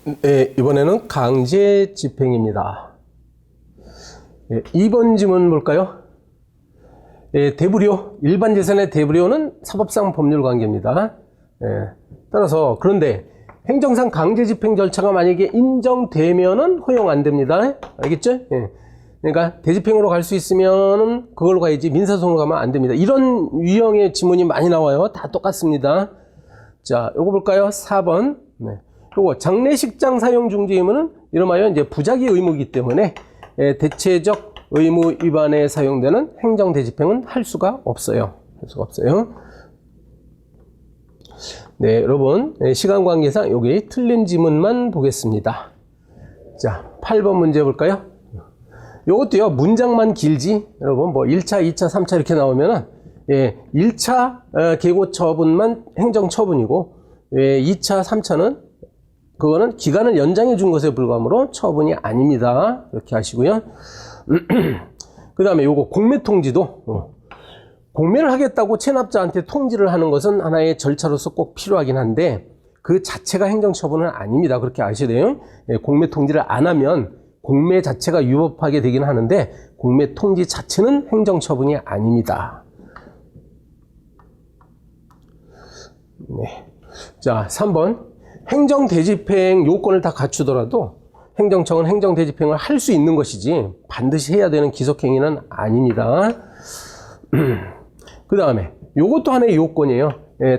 네, 이번에는 강제 집행입니다. 네, 2번 지문 볼까요? 네, 대불이호, 일반 재산의 대불이호는 사법상 법률 관계입니다. 네, 따라서 그런데 행정상 강제 집행 절차가 만약에 인정되면은 허용 안 됩니다. 알겠죠? 네. 그러니까 대집행으로 갈 수 있으면은 그걸로 가야지 민사소송으로 가면 안 됩니다. 이런 유형의 지문이 많이 나와요. 다 똑같습니다. 자, 요거 볼까요? 4번. 네. 요거 장례식장 사용 중지 의무는 이름하여 이제 부작위 의무이기 때문에 대체적 의무 위반에 사용되는 행정 대집행은 할 수가 없어요. 할 수가 없어요. 네, 여러분 시간 관계상 여기 틀린 지문만 보겠습니다. 자, 8번 문제 볼까요? 요것도요, 문장만 길지, 여러분, 뭐, 1차, 2차, 3차 이렇게 나오면은, 1차, 계고 처분만 행정처분이고, 2차, 3차는, 그거는 기간을 연장해 준 것에 불과하므로 처분이 아닙니다. 이렇게 하시고요. 그 다음에 요거, 공매통지도, 공매를 하겠다고 체납자한테 통지를 하는 것은 하나의 절차로서 꼭 필요하긴 한데, 그 자체가 행정처분은 아닙니다. 그렇게 아셔야 돼요. 공매통지를 안 하면, 공매 자체가 위법하게 되긴 하는데 공매 통지 자체는 행정처분이 아닙니다. 네. 자, 3번. 행정대집행 요건을 다 갖추더라도 행정청은 행정대집행을 할 수 있는 것이지 반드시 해야 되는 기속행위는 아닙니다. 그 다음에 요것도 하나의 요건이에요.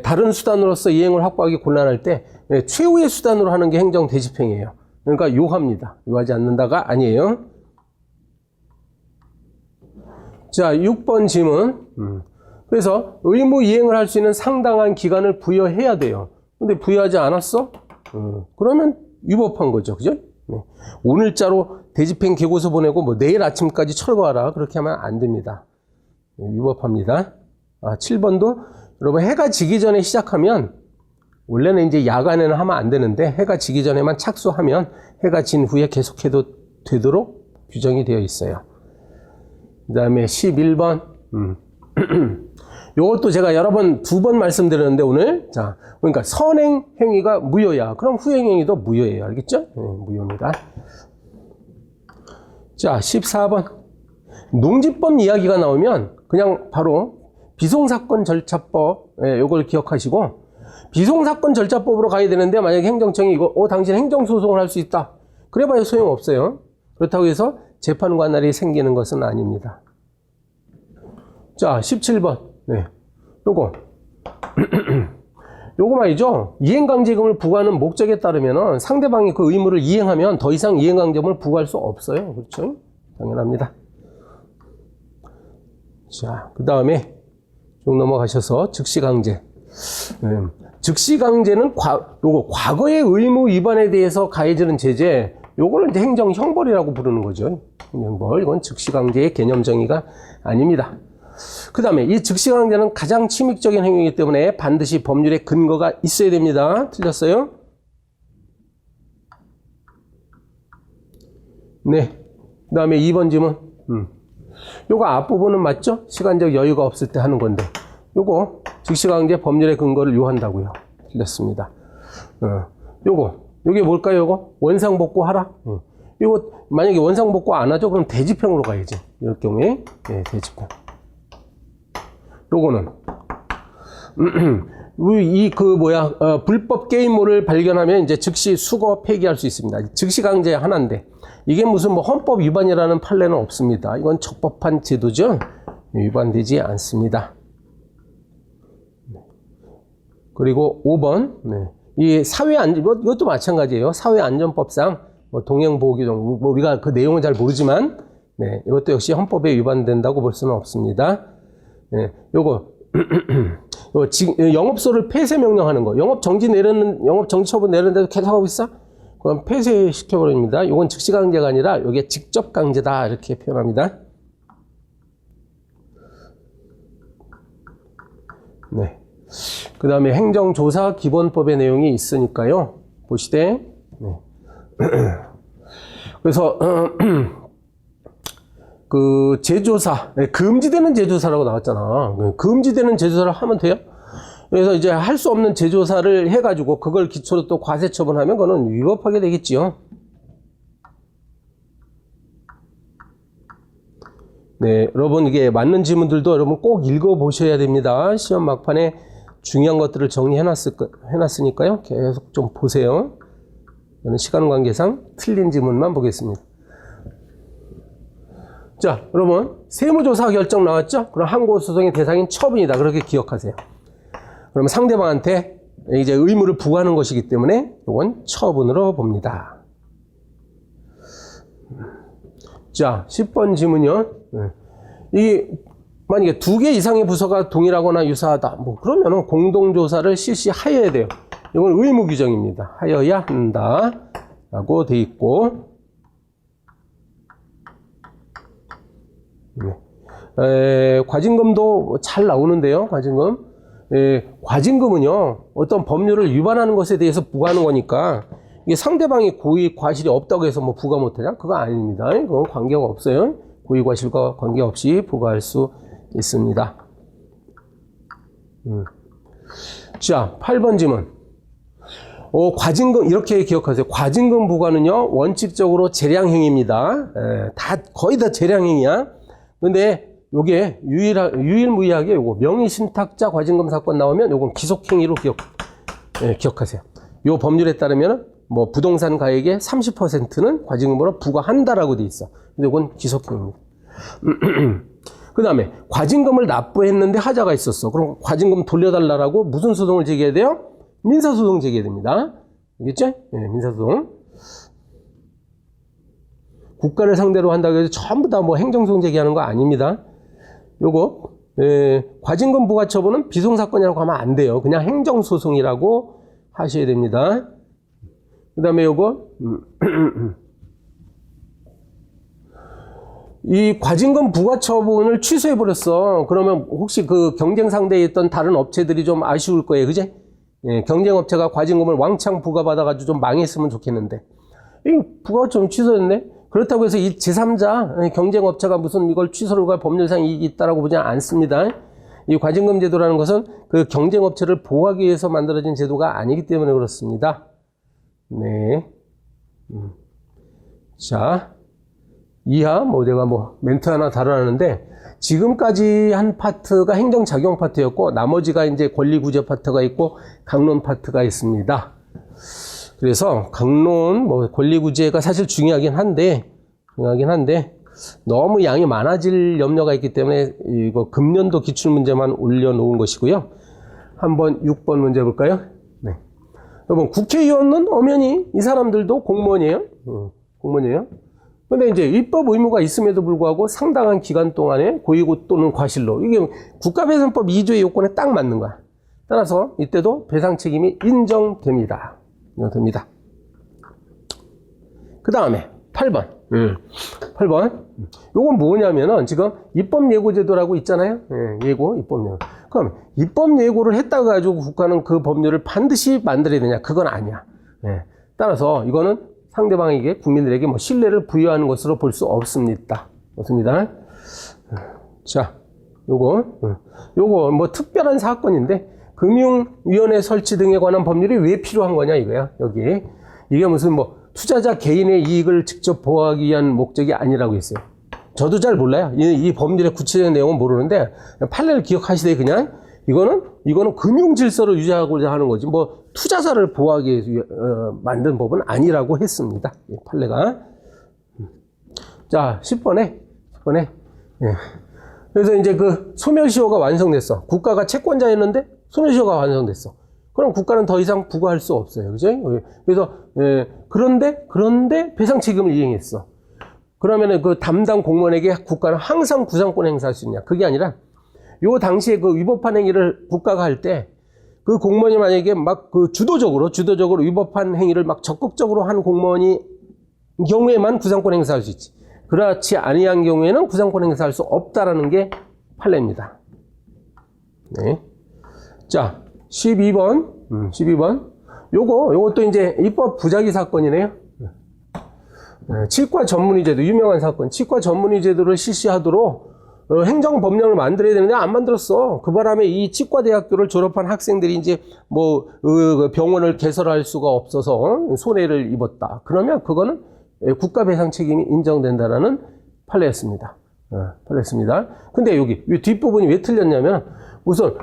다른 수단으로서 이행을 확보하기 곤란할 때 최후의 수단으로 하는 게 행정대집행이에요. 그러니까 요합니다. 요하지 않는다가 아니에요. 자, 6번 지문. 그래서 의무 이행을 할 수 있는 상당한 기간을 부여해야 돼요. 근데 부여하지 않았어? 그러면 위법한 거죠. 그죠? 네. 오늘자로 대집행 계고서 보내고 뭐 내일 아침까지 철거하라. 그렇게 하면 안 됩니다. 네, 위법합니다. 아, 7번도 여러분 해가 지기 전에 시작하면 원래는 이제 야간에는 하면 안 되는데 해가 지기 전에만 착수하면 해가 진 후에 계속해도 되도록 규정이 되어 있어요. 그 다음에 11번. 요것도 제가 여러 번, 2번 말씀드렸는데 오늘. 자, 그러니까 선행 행위가 무효야. 그럼 후행 행위도 무효예요. 알겠죠? 네, 무효입니다. 자, 14번. 농지법 이야기가 나오면 그냥 바로 비송사건 절차법, 요걸 기억하시고 비송사건 절차법으로 가야 되는데 만약에 행정청이 이거 당신 행정소송을 할 수 있다. 그래봐야 소용없어요. 그렇다고 해서 재판관할이 생기는 것은 아닙니다. 자, 17번. 네. 요거 말이죠. 이행강제금을 부과하는 목적에 따르면 상대방이 그 의무를 이행하면 더 이상 이행강제금을 부과할 수 없어요. 그렇죠? 당연합니다. 자, 그 다음에 쭉 넘어가셔서 즉시강제. 즉시강제는 과거의 의무 위반에 대해서 가해지는 제재, 요거를 이제 행정형벌이라고 부르는 거죠. 형벌, 이건 즉시강제의 개념 정의가 아닙니다. 그 다음에 이 즉시강제는 가장 침입적인 행위이기 때문에 반드시 법률의 근거가 있어야 됩니다. 틀렸어요? 네. 그 다음에 2번 지문. 요거 앞부분은 맞죠? 시간적 여유가 없을 때 하는 건데. 요거 즉시강제 법률의 근거를 요한다고요. 틀렸습니다. 요게 뭘까요? 요거 원상복구하라. 요거 만약에 원상복구 안 하죠? 그럼 대집행으로 가야지. 이럴 경우에 대집행. 요거는 불법 게임몰을 발견하면 이제 즉시 수거 폐기할 수 있습니다. 즉시강제 하나인데 이게 무슨 뭐 헌법 위반이라는 판례는 없습니다. 이건 적법한 제도죠. 위반되지 않습니다. 그리고 5번. 네. 이 이것도 마찬가지예요. 사회안전법상 뭐 동행보호규정, 뭐 우리가 그 내용은 잘 모르지만, 네. 이것도 역시 헌법에 위반된다고 볼 수는 없습니다. 네. 요거 영업소를 폐쇄 명령하는 거. 영업 정지 처분 내리는데도 계속 하고 있어? 그럼 폐쇄시켜버립니다. 요건 즉시강제가 아니라 요게 직접강제다. 이렇게 표현합니다. 네. 그 다음에 행정조사 기본법의 내용이 있으니까요. 보시되. 네. 그래서, 그, 제조사, 금지되는 제조사라고 나왔잖아. 금지되는 제조사를 하면 돼요? 그래서 이제 할 수 없는 제조사를 해가지고 그걸 기초로 또 과세 처분하면 그거는 위법하게 되겠지요. 네, 여러분 이게 맞는 지문들도 여러분 꼭 읽어보셔야 됩니다. 시험 막판에 중요한 것들을 해놨으니까요. 계속 좀 보세요. 저는 시간 관계상 틀린 지문만 보겠습니다. 자, 여러분 세무조사 결정 나왔죠? 그럼 항고소송의 대상인 처분이다. 그렇게 기억하세요. 그러면 상대방한테 이제 의무를 부과하는 것이기 때문에 이건 처분으로 봅니다. 자, 10번 지문이요. 이 만약에 2개 이상의 부서가 동일하거나 유사하다. 뭐 그러면은 공동조사를 실시하여야 돼요. 이건 의무 규정입니다. 하여야 한다. 라고 돼 있고. 과징금도 잘 나오는데요. 과징금은요, 어떤 법률을 위반하는 것에 대해서 부과하는 거니까, 이게 상대방이 고의 과실이 없다고 해서 뭐 부과 못하냐? 그거 아닙니다. 그건 관계가 없어요. 고의 과실과 관계없이 부과할 수 있습니다. 자, 8번 지문. 과징금, 이렇게 기억하세요. 과징금 부과는요, 원칙적으로 재량행위입니다. 거의 다 재량행위야. 근데 요게 유일무이하게 요거 명의신탁자 과징금 사건 나오면 요건 기속행위로 기억하세요. 요 법률에 따르면 뭐 부동산 가액의 30%는 과징금으로 부과한다라고 돼 있어. 근데 요건 기속행위입니다. 그 다음에 과징금을 납부했는데 하자가 있었어. 그럼 과징금 돌려달라고 무슨 소송을 제기해야 돼요? 민사소송 제기해야 됩니다. 알겠죠? 네, 민사소송. 국가를 상대로 한다고 해서 전부 다 뭐 행정소송 제기하는 거 아닙니다. 요거 과징금 부과 처분은 비송사건이라고 하면 안 돼요. 그냥 행정소송이라고 하셔야 됩니다. 그 다음에 요거 이 과징금 부과 처분을 취소해버렸어. 그러면 혹시 그 경쟁 상대에 있던 다른 업체들이 좀 아쉬울 거예요. 그지? 경쟁업체가 과징금을 왕창 부과받아가지고 좀 망했으면 좋겠는데. 이 부과 좀 취소했네? 그렇다고 해서 이 제3자 경쟁업체가 무슨 이걸 취소를 할 법률상 이익이 있다라고 보지 않습니다. 이 과징금 제도라는 것은 그 경쟁업체를 보호하기 위해서 만들어진 제도가 아니기 때문에 그렇습니다. 네. 자, 이하 내가 멘트 하나 다루는데 지금까지 한 파트가 행정작용 파트였고 나머지가 이제 권리구제 파트가 있고 강론 파트가 있습니다. 그래서 강론 권리구제가 사실 중요하긴 한데 너무 양이 많아질 염려가 있기 때문에 이거 금년도 기출문제만 올려놓은 것이고요. 한번 6번 문제 볼까요? 네. 여러분 국회의원은 엄연히 이 사람들도 공무원이에요. 공무원이에요. 근데 이제 입법 의무가 있음에도 불구하고 상당한 기간 동안에 고의 또는 과실로 이게 국가배상법 2조의 요건에 딱 맞는 거야. 따라서 이때도 배상 책임이 인정됩니다. 됩니다. 그 다음에 8번. 8번. 요건 뭐냐면은 지금 입법예고제도라고 있잖아요. 예고, 입법예고. 그럼 입법예고를 했다고 가지고 국가는 그 법률을 반드시 만들어야 되냐? 그건 아니야. 따라서 이거는 상대방에게, 국민들에게 신뢰를 부여하는 것으로 볼 수 없습니다. 자, 요거 특별한 사건인데, 금융위원회 설치 등에 관한 법률이 왜 필요한 거냐 이거야. 여기 이게 무슨 투자자 개인의 이익을 직접 보호하기 위한 목적이 아니라고 했어요. 저도 잘 몰라요. 이 법률의 구체적인 내용은 모르는데 판례를 기억하시되 그냥 이거는 금융 질서를 유지하고자 하는 거지 투자자를 보호하기 위해서 만든 법은 아니라고 했습니다. 판례가. 자, 10번에 그래서 이제 그 소멸시효가 완성됐어. 국가가 채권자였는데 소멸시효가 완성됐어. 그럼 국가는 더 이상 부과할 수 없어요. 그죠? 그래서, 그런데 배상 책임을 이행했어. 그러면은 그 담당 공무원에게 국가는 항상 구상권 행사할 수 있냐? 그게 아니라, 요 당시에 그 위법한 행위를 국가가 할 때, 그 공무원이 만약에 주도적으로 위법한 행위를 적극적으로 한 공무원이 경우에만 구상권 행사할 수 있지. 그렇지 아니한 경우에는 구상권 행사할 수 없다라는 게 판례입니다. 네. 자, 12번. 요것도 이제 입법 부작위 사건이네요. 치과 전문의 제도, 유명한 사건. 치과 전문의 제도를 실시하도록, 행정법령을 만들어야 되는데 안 만들었어. 그 바람에 이 치과대학교를 졸업한 학생들이 이제 뭐 병원을 개설할 수가 없어서 손해를 입었다. 그러면 그거는 국가배상 책임이 인정된다라는 판례였습니다. 판례였습니다. 근데 여기 이 뒷부분이 왜 틀렸냐면 우선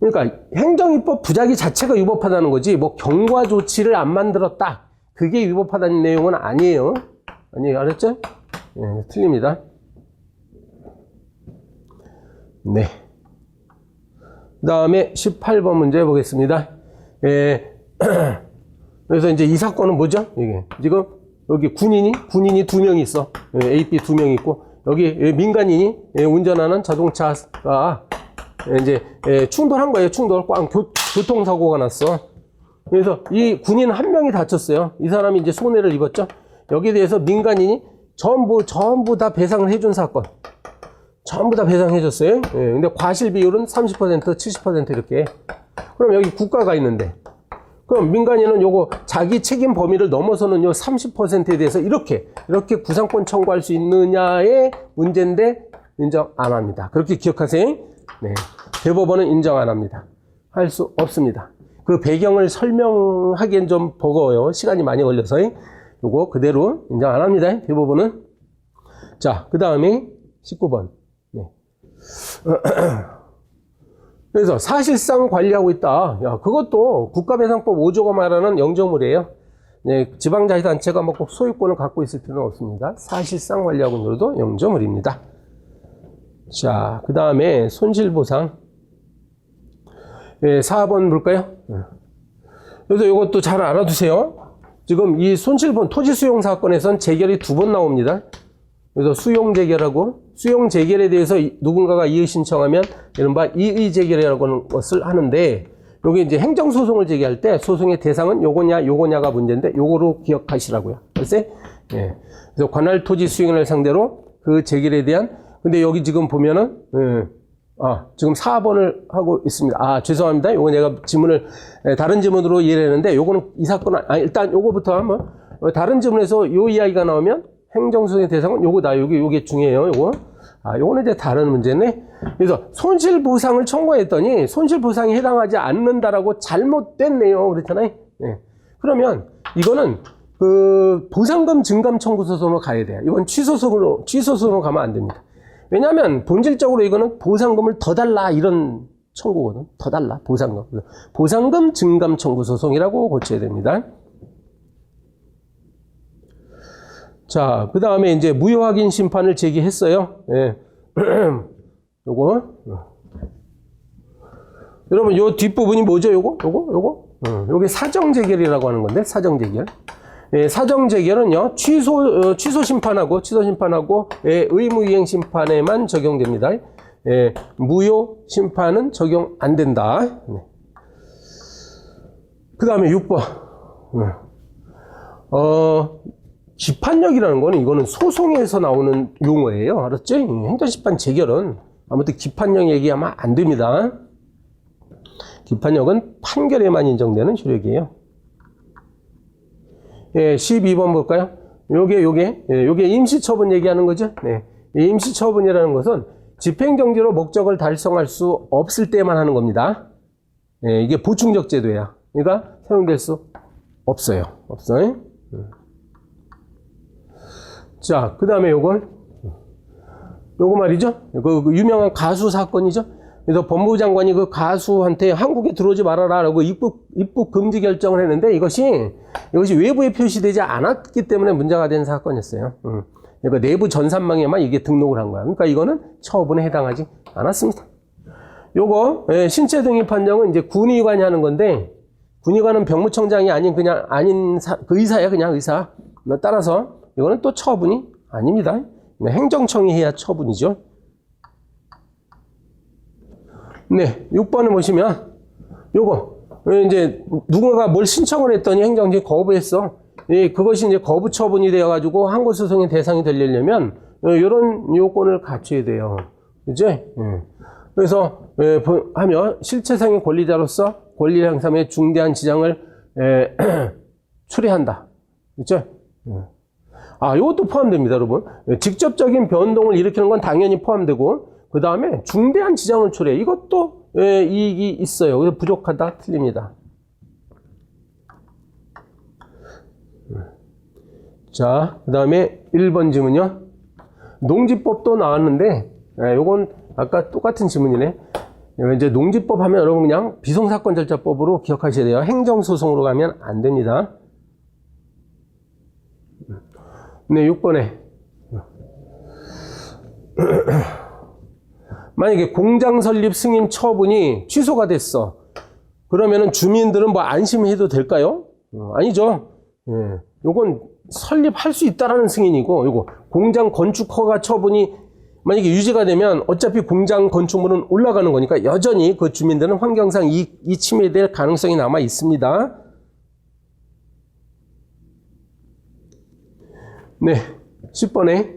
그러니까 행정입법 부작위 자체가 위법하다는 거지 뭐 경과 조치를 안 만들었다. 그게 위법하다는 내용은 아니에요. 아니에요. 알았죠? 틀립니다. 네. 그 다음에 18번 문제 보겠습니다. 그래서 이제 이 사건은 뭐죠? 이게 지금 여기 군인이 2명이 있어. A, B 2명이 있고 여기 민간인이 운전하는 자동차가 이제 충돌한 거예요. 충돌. 꽝 교통사고가 났어. 그래서 이 군인 1명이 다쳤어요. 이 사람이 이제 손해를 입었죠. 여기에 대해서 민간인이 전부 다 배상을 해준 사건. 전부 다 배상해줬어요. 근데 과실 비율은 30%, 70% 이렇게. 그럼 여기 국가가 있는데, 그럼 민간인은 요거 자기 책임 범위를 넘어서는 요 30%에 대해서 이렇게 구상권 청구할 수 있느냐의 문제인데 인정 안 합니다. 그렇게 기억하세요. 네. 대법원은 인정 안 합니다. 할 수 없습니다. 그 배경을 설명하기엔 좀 버거워요. 시간이 많이 걸려서. 요거 그대로 인정 안 합니다. 대법원은. 자, 그 다음에 19번. 네. 그래서 사실상 관리하고 있다. 야, 그것도 국가배상법 5조가 말하는 영조물이에요. 네, 지방자치단체가 뭐 꼭 소유권을 갖고 있을 필요는 없습니다. 사실상 관리하고 있는 것도 영조물입니다. 자, 그 다음에 손실보상. 네, 4번 볼까요? 그래서 이것도 잘 알아두세요. 지금 이 손실본 토지 수용 사건에선 재결이 2번 나옵니다. 그래서 수용 재결하고 수용 재결에 대해서 누군가가 이의 신청하면 이른바 이의 재결이라고 하는 것을 하는데 여기 이제 행정소송을 제기할 때 소송의 대상은 요거냐가 문제인데 요거로 기억하시라고요. 글쎄? 예. 그래서 관할 토지 수용을 상대로 그 재결에 대한 근데 여기 지금 보면은 지금 4번을 하고 있습니다. 죄송합니다. 요거 내가 지문을 다른 지문으로 이해를 했는데 요거는 이 사건은 일단 요거부터 한번 다른 지문에서 요 이야기가 나오면 행정소송의 대상은 요거다. 요게 중요해요. 요거. 요거는 이제 다른 문제네. 그래서 손실보상을 청구했더니 손실보상이 해당하지 않는다라고 잘못된 내용 그랬잖아요. 네. 그러면 이거는 그 보상금 증감 청구 소송으로 가야 돼요. 이건 취소소송으로 가면 안 됩니다. 왜냐하면 본질적으로 이거는 보상금을 더 달라 이런 청구거든. 더 달라 보상금. 보상금 증감 청구 소송이라고 고쳐야 됩니다. 자, 그 다음에 이제 무효 확인 심판을 제기했어요. 예. 요거. 여러분, 요 뒷부분이 뭐죠? 요게 사정재결이라고 하는 건데, 사정재결. 예, 사정재결은요, 취소 심판하고, 의무이행 심판에만 적용됩니다. 예, 무효 심판은 적용 안 된다. 네. 그 다음에 6번. 기판력이라는 거는 이거는 소송에서 나오는 용어예요. 알았지? 행정심판 재결은 아무튼 기판력 얘기하면 안 됩니다. 기판력은 판결에만 인정되는 효력이에요. 예, 12번 볼까요? 요게 임시처분 얘기하는 거죠. 네. 이 임시처분이라는 것은 집행정지로 목적을 달성할 수 없을 때만 하는 겁니다. 예, 이게 보충적 제도야. 그러니까 사용될 수 없어요. 자, 그 다음에 요거 말이죠. 그 유명한 가수 사건이죠. 그래서 법무부 장관이 그 가수한테 한국에 들어오지 말아라라고 입국 금지 결정을 했는데 이것이 외부에 표시되지 않았기 때문에 문제가 된 사건이었어요. 그러니까 내부 전산망에만 이게 등록을 한 거야. 그러니까 이거는 처분에 해당하지 않았습니다. 요거 신체 등위 판정은 이제 군의관이 하는 건데 군의관은 병무청장이 아닌 그 의사야, 그냥 의사. 따라서 이거는 또 처분이 아닙니다. 행정청이 해야 처분이죠. 네, 6번을 보시면 요거 이제 누군가가 뭘 신청을 했더니 행정지 거부했어. 그것이 이제 거부 처분이 되어 가지고 항고소송의 대상이 되려면 이런 요건을 갖춰야 돼요. 그죠? 그래서 하면 실체상의 권리자로서 권리 행사에 중대한 지장을 초래한다. 그죠? 이것도 포함됩니다, 여러분. 직접적인 변동을 일으키는 건 당연히 포함되고, 그 다음에 중대한 지장을 초래해. 이것도 이익이 있어요. 그래서 부족하다, 틀립니다. 자, 그 다음에 1번 지문요. 농지법도 나왔는데, 요건 아까 똑같은 지문이네. 이제 농지법 하면 여러분 그냥 비송사건절차법으로 기억하셔야 돼요. 행정소송으로 가면 안 됩니다. 네, 6번에. 만약에 공장 설립 승인 처분이 취소가 됐어. 그러면은 주민들은 뭐 안심해도 될까요? 아니죠. 예. 요건 설립할 수 있다라는 승인이고, 요거 공장 건축 허가 처분이 만약에 유지가 되면 어차피 공장 건축물은 올라가는 거니까 여전히 그 주민들은 환경상 이 침해될 가능성이 남아 있습니다. 네, 10번에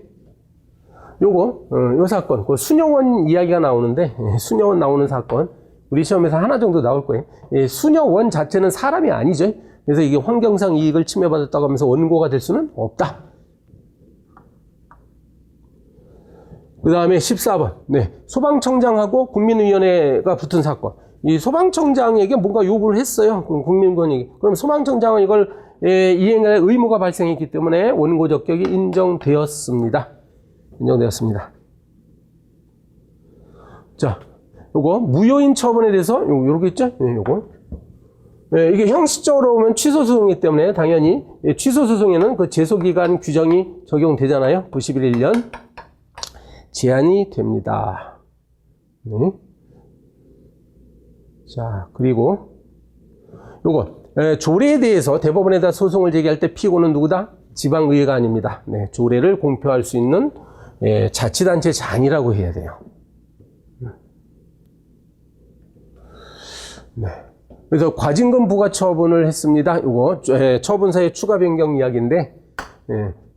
요거 요 사건, 그 수녀원 이야기가 나오는데, 수녀원 나오는 사건 우리 시험에서 하나 정도 나올 거예요. 수녀원 자체는 사람이 아니죠. 그래서 이게 환경상 이익을 침해받았다고 하면서 원고가 될 수는 없다. 그 다음에 14번. 네. 소방청장하고 국민위원회가 붙은 사건. 이 소방청장에게 뭔가 요구를 했어요. 국민권익위. 그럼 소방청장은 이걸 이행할 의무가 발생했기 때문에 원고 적격이 인정되었습니다. 인정되었습니다. 자, 요거 무효인 처분에 대해서 요렇게 있죠? 요거. 이게 형식적으로 보면 취소소송이기 때문에 당연히 취소소송에는 그 제소기간 규정이 적용되잖아요. 91년 제한이 됩니다. 네. 자, 그리고 요거 조례에 대해서 대법원에다 소송을 제기할 때 피고는 누구다? 지방의회가 아닙니다. 네, 조례를 공표할 수 있는 자치단체 장이라고 해야 돼요. 네. 그래서 과징금 부과 처분을 했습니다. 요거 처분사의 추가 변경 이야기인데,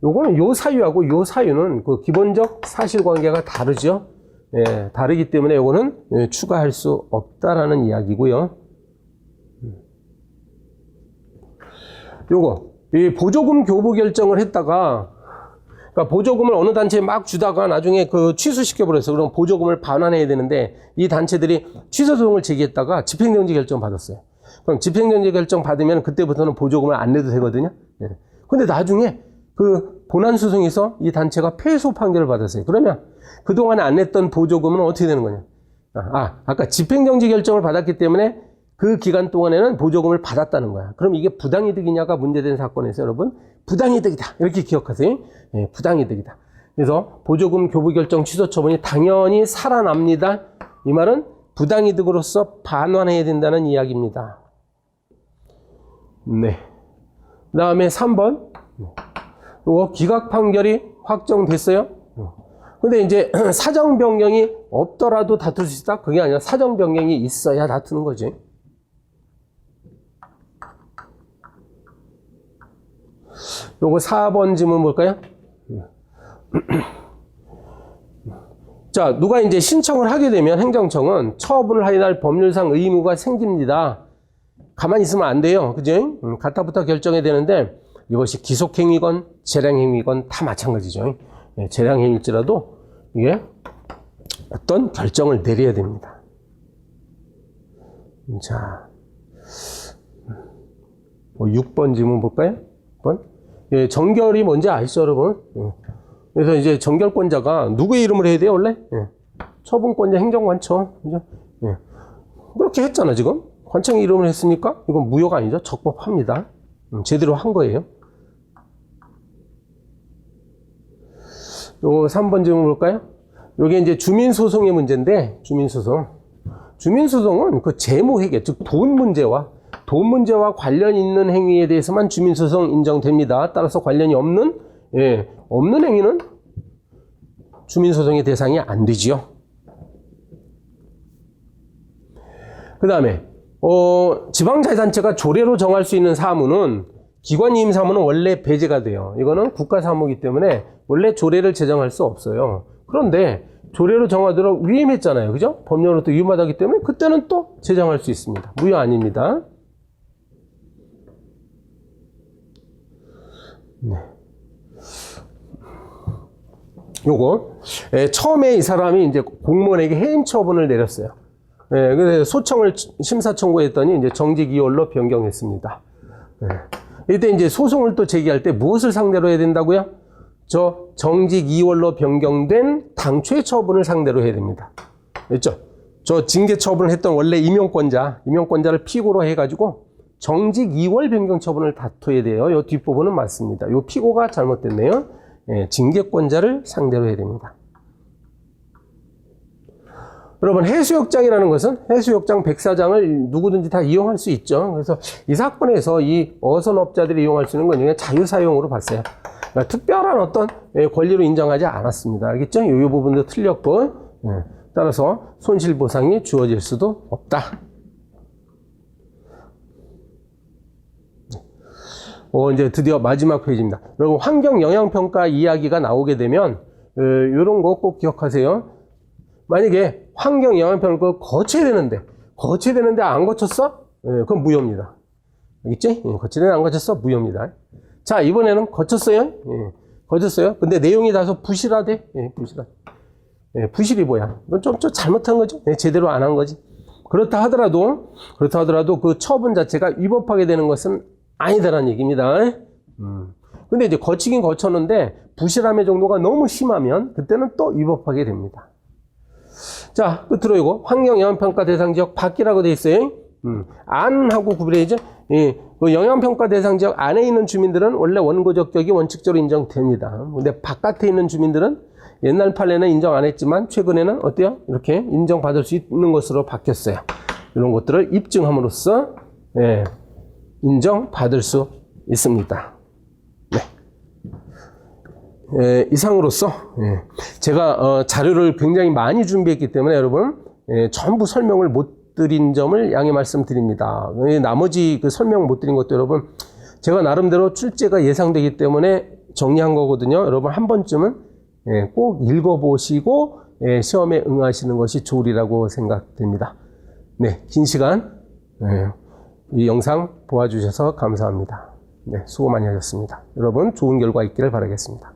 요거는 요 사유하고 요 사유는 그 기본적 사실관계가 다르죠. 다르기 때문에 요거는 추가할 수 없다라는 이야기고요. 요거 이 보조금 교부 결정을 했다가, 그러니까 보조금을 어느 단체에 막 주다가 나중에 그 취소시켜 버려서 그럼 보조금을 반환해야 되는데 이 단체들이 취소 소송을 제기했다가 집행정지 결정 받았어요. 그럼 집행정지 결정 받으면 그때부터는 보조금을 안 내도 되거든요. 근데 나중에 그 본안 소송에서 이 단체가 패소 판결을 받았어요. 그러면 그동안에 안 냈던 보조금은 어떻게 되는 거냐? 아까 집행정지 결정을 받았기 때문에 그 기간 동안에는 보조금을 받았다는 거야. 그럼 이게 부당이득이냐가 문제된 사건에서 여러분 부당이득이다 이렇게 기억하세요. 부당이득이다. 그래서 보조금 교부 결정 취소 처분이 당연히 살아납니다. 이 말은 부당이득으로서 반환해야 된다는 이야기입니다. 네. 그 다음에 3번. 요거 기각 판결이 확정됐어요. 근데 이제 사정 변경이 없더라도 다툴 수 있다? 그게 아니라 사정 변경이 있어야 다투는 거지. 요거 4번 지문 볼까요? 자, 누가 이제 신청을 하게 되면 행정청은 처분을 하여야 할 법률상 의무가 생깁니다. 가만히 있으면 안 돼요. 그죠? 가타부터 결정해야 되는데 이것이 기속행위건 재량행위건 다 마찬가지죠. 재량행위일지라도 이게 어떤 결정을 내려야 됩니다. 자, 6번 지문 볼까요? 6번. 정결이 뭔지 아시죠, 여러분? 그래서 이제 정결권자가 누구의 이름을 해야 돼요, 원래? 처분권자 행정관청. 그죠? 그렇게 했잖아, 지금. 관청의 이름을 했으니까 이건 무효가 아니죠. 적법합니다. 제대로 한 거예요. 요 3번 질문 볼까요? 요게 이제 주민소송의 문제인데, 주민소송은 그 재무회계, 즉 돈 문제와 관련 있는 행위에 대해서만 주민소송 인정됩니다. 따라서 관련이 없는 행위는 주민소송의 대상이 안 되지요. 그 다음에 지방자치단체가 조례로 정할 수 있는 사무는 기관이임 사무는 원래 배제가 돼요. 이거는 국가사무이기 때문에 원래 조례를 제정할 수 없어요. 그런데 조례로 정하도록 위임했잖아요. 그죠? 법령으로 또 위임하다기 때문에 그때는 또 제정할 수 있습니다. 무효 아닙니다. 네. 요거. 처음에 이 사람이 이제 공무원에게 해임 처분을 내렸어요. 그래서 소청을 심사 청구했더니 이제 정직 2월로 변경했습니다. 이때 이제 소송을 또 제기할 때 무엇을 상대로 해야 된다고요? 저 정직 2월로 변경된 당초의 처분을 상대로 해야 됩니다. 됐죠? 저 징계 처분을 했던 원래 임용권자를 피고로 해가지고 정직 2월 변경 처분을 다퉈야 돼요. 요 뒷부분은 맞습니다. 요 피고가 잘못됐네요. 징계권자를 상대로 해야 됩니다. 여러분, 해수욕장이라는 것은 해수욕장 104장을 누구든지 다 이용할 수 있죠. 그래서 이 사건에서 이 어선업자들이 이용할 수 있는 건 그냥 자유사용으로 봤어요. 그러니까 특별한 어떤 권리로 인정하지 않았습니다. 알겠죠? 이 부분도 틀렸고, 따라서 손실보상이 주어질 수도 없다. 이제 드디어 마지막 페이지입니다. 여러분, 환경영향평가 이야기가 나오게 되면, 이런 거 꼭 기억하세요. 만약에 환경영향평가를 거쳐야 되는데 안 거쳤어? 그건 무효입니다. 알겠지? 거치는데 안 거쳤어? 무효입니다. 자, 이번에는 거쳤어요? 거쳤어요? 근데 내용이 다소 부실하대? 부실하대. 부실이 뭐야? 이건 좀 잘못한 거죠? 제대로 안 한 거지. 그렇다 하더라도 그 처분 자체가 위법하게 되는 것은 아니다라는 얘기입니다. 근데 이제 거치긴 거쳤는데 부실함의 정도가 너무 심하면 그때는 또 위법하게 됩니다. 자, 끝으로 이거 환경영향평가 대상 지역 밖이라고 돼 있어요. 안하고 구별해야죠. 그 영향평가 대상 지역 안에 있는 주민들은 원래 원고적격이 원칙적으로 인정됩니다. 근데 바깥에 있는 주민들은 옛날 판례는 인정 안 했지만 최근에는 어때요? 이렇게 인정받을 수 있는 것으로 바뀌었어요. 이런 것들을 입증함으로써 인정받을 수 있습니다. 이상으로서 제가 자료를 굉장히 많이 준비했기 때문에 여러분 전부 설명을 못 드린 점을 양해 말씀드립니다. 나머지 그 설명 못 드린 것도 여러분 제가 나름대로 출제가 예상되기 때문에 정리한 거거든요. 여러분 한 번쯤은 꼭 읽어보시고 시험에 응하시는 것이 좋으리라고 생각됩니다. 긴 시간 이 영상 보아주셔서 감사합니다. 수고 많이 하셨습니다. 여러분 좋은 결과 있기를 바라겠습니다.